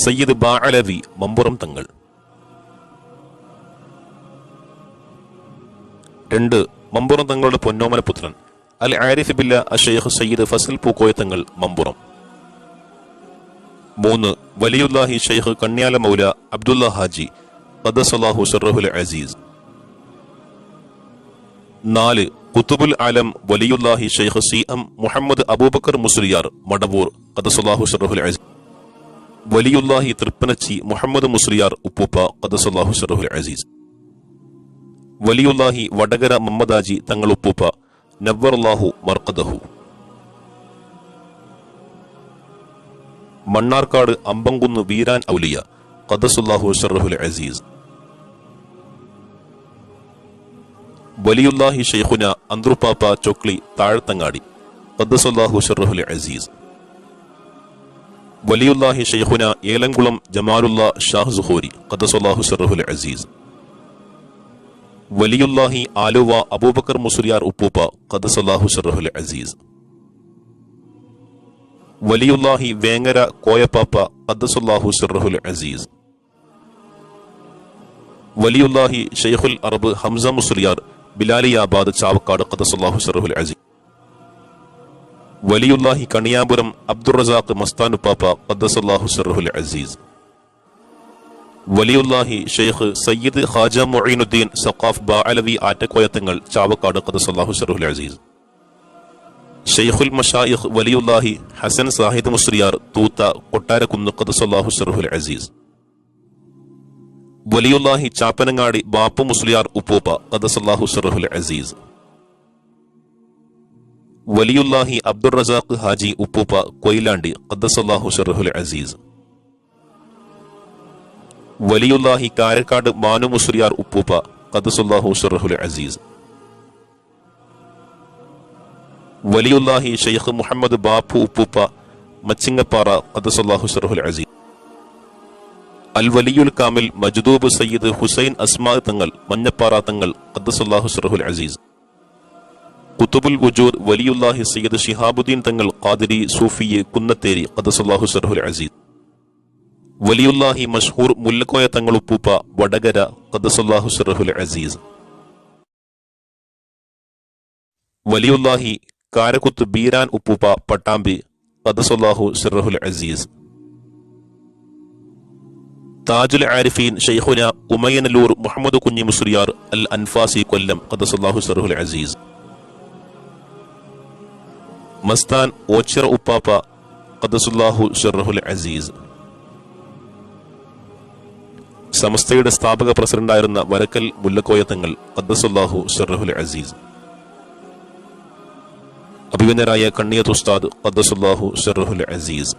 സയ്യിദ് ബാഅലവി മമ്പുറം തങ്ങൾ. 2. മമ്പുറം തങ്ങളുടെ പൊന്നോമന പുത്രൻ അൽ ആരിഫ് ബില്ല അഷേഖ് സയ്യിദ് ഫസൽ പൂക്കോയ തങ്ങൾ മമ്പുറം. 3. വലിയുല്ലാഹി ഷെയ്ഖ് കണ്യാല മൗല അബ്ദുള്ള ഹാജി ഖദ്ദസല്ലാഹു സിർറഹുൽ അസീസ്. 4. കുത്തുബുൽ ആലം വലിയുല്ലാഹി ഷെയ്ഖ് സി എം മുഹമ്മദ് അബൂബക്കർ മുസ്ലിയാർ മടവൂർ ഖദ്ദസല്ലാഹു സിർറഹുൽ അസീസ്. വലിയുല്ലാഹി തൃപ്പനച്ചി മുഹമ്മദ് മുസ്ലിയാർ ഉപ്പൂപ്പ ഖദ്ദസല്ലാഹു സിർറഹുൽ അസീസ്. വലിയുല്ലാഹി വടകര മമ്മദാജി തങ്ങൾ ഉപ്പൂപ്പ നവ്വറല്ലാഹു മർഖദഹു. മണ്ണാർക്കാട് അമ്പംകുന്ന് വീരാൻ ഔലിയ ഖദ്ദസല്ലാഹു സിർറഹുൽ അസീസ്. വലിയുല്ലാഹി ഷെയ്ഖുന അന്ത്രുപ്പാപ്പ ചൊക്ലി താഴത്തങ്ങാടി ഖദ്ദസല്ലാഹു സിർറഹുൽ അസീസ്. വലിയുല്ലാഹി ഷെയ്ഖുന ഏലംകുളം ജമാലുല്ലാ ഷാഹ് സുഹൂരി ഖദ്ദസല്ലാഹു സിർറഹുൽ അസീസ്. വലിയുല്ലാഹി ആലുവ അബൂബക്കർ മുസ്ലിയാർ ഉപ്പൂപ്പ ഖദ്ദസല്ലാഹു സിർറഹുൽ അസീസ്. വലിയുല്ലാഹി വേങ്ങര കോയപ്പാപ്പ ഖദ്ദസല്ലാഹു സിർറഹുൽ അസീസ്. വലിയുല്ലാഹി ഷെയ്ഖുൽ അറബ് ഹംസ മുസ്ലിയാർ ബിലാലിയാബാദ് ചാവക്കാട് ഖദ്ദസല്ലാഹു സിർറഹുൽ അസീസ്. വലിയുല്ലാഹി കണിയാപുരം അബ്ദുർ റസാഖ് മസ്താനുപ്പാപ്പ ഖദ്ദസല്ലാഹു സിർറഹുൽ അസീസ്. വലിയുല്ലാഹി ഷെയ്ഖ് സയ്യിദ് ഖാജ മുഈനുദ്ദീൻ സഖാഫ് ബാഅലവി ആറ്റക്കോയ തങ്ങൾ ചാവക്കാട് ഖദ്ദസല്ലാഹു സിർറഹുൽ അസീസ്. ഷെയ്ഖുൽ മശായിഖ് വലിയുല്ലാഹി ഹസൻ സാഹിദ് മുസ്ലിയാർ തൂത്ത കൊട്ടാരക്കുന്ന് ഖദ്ദസല്ലാഹു സിർറഹുൽ അസീസ്. വലിയുല്ലാഹി ചാപ്പനങ്ങാടി ബാപ്പു മുസ്ലിയാർ ഉപ്പൂപ്പ ഖദ്ദസല്ലാഹു സിർറഹുൽ അസീസ്. വലിയുല്ലാഹി അബ്ദുർ റസാഖ് ഹാജി ഉപ്പൂപ്പ കൊയിലാണ്ടി ഖദ്ദസല്ലാഹു സിർറഹുൽ അസീസ്. വലിയുല്ലാഹി കാരക്കാട് മാനു മുസ്ലിയാർ ഉപ്പൂപ്പ ഖദ്ദസല്ലാഹു സിർറഹുൽ അസീസ്. വലിയുല്ലാഹി ഷെയ്ഖ് മുഹമ്മദ് ബാപ്പു ഉപ്പൂപ്പ മച്ചിങ്ങപ്പാറ ഖദ്ദസല്ലാഹു സിർറഹുൽ അസീസ്. അൽ വലിയുൽ കാമിൽ മജ്ദൂബ് സയ്യിദ് ഹുസൈൻ അസ്മാ തങ്ങൾ മഞ്ഞപ്പാറ തങ്ങൾ ഖദ്ദസല്ലാഹു സിർറഹുൽ അസീസ്. കുത്തുബുൽ വജൂദ് വലിയുല്ലാഹി സയ്യിദ് ശിഹാബുദ്ദീൻ തങ്ങൾ ഖാദിരി സൂഫി കുന്നത്തേരി ഖദ്ദസല്ലാഹു സിർറഹുൽ അസീസ്. വലിയുല്ലാഹി മഷ്ഹൂർ മുല്ലക്കോയ തങ്ങൾ ഉപ്പൂപ്പ വടകര ഖദ്ദസല്ലാഹു സിർറഹുൽ അസീസ്. വലിയുല്ലാഹി കാരക്കുത്ത് ബീരാൻ ഉപ്പൂപ്പ പട്ടാമ്പി ഖദ്ദസല്ലാഹു സിർറഹുൽ അസീസ്. താജുൽ ആരിഫീൻ ഷെയ്ഖുന ഉമയ്യനല്ലൂർ മുഹമ്മദ് കുഞ്ഞി മുസ്ലിയാർ അൽ അൻഫാസി കൊല്ലം ഖദ്ദസല്ലാഹു സിർറഹുൽ അസീസ്. മസ്താൻ ഓച്ചിറ ഉപ്പാപ്പ ഖദ്ദസല്ലാഹു സിർറഹുൽ അസീസ്. സമസ്തയുടെ സ്ഥാപക പ്രസിഡന്റായിരുന്ന വരക്കൽ മുല്ലക്കോയ തങ്ങൾ ഖദ്ദസല്ലാഹു സിർറഹുൽ അസീസ്. അഭിമന്യരായ കണ്ണിയത്ത് ഉസ്താദ് ഖദ്ദസല്ലാഹു സിർറഹുൽ അസീസ്.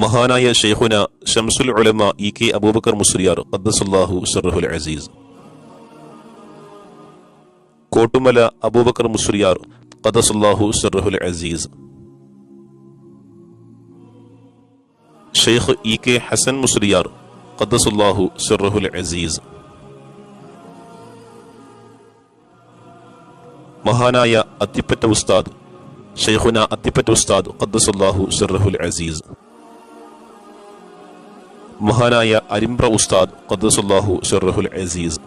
മഹാനായ ഷെയ്ഖുന ശംസുൽ ഉലമ ഇ കെ അബൂബക്കർ മുസ്ലിയാർ ഖദ്ദസല്ലാഹു സിർറഹുൽ അസീസ്. കോട്ടുമല അബൂബക്കർ മുസ്ലിയാർ ഖദ്ദസല്ലാഹു സിർറഹുൽ അസീസ്. ഷെയ്ഖ് ഇ കെ ഹസൻ മുസ്ലിയാർ ഖദ്ദസല്ലാഹു സിർറഹുൽ അസീസ്. മഹാനായ അത്തിപ്പറ്റ ഉസ്താദ് ഷെയ്ഖുന അത്തിപ്പറ്റ ഉസ്താദ് ഖദ്ദസല്ലാഹു സിർറഹുൽ അസീസ്. മഹാനായ അരിമ്പ്ര ഉസ്താദ് ഖദ്ദസല്ലാഹു സിർറഹുൽ അസീസ്.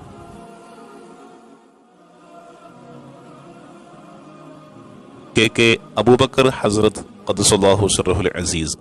കെ കെ അബൂബക്കർ ഹസ്രത്ത് ഖദ്ദസല്ലാഹു സിർറഹുൽ അസീസ്.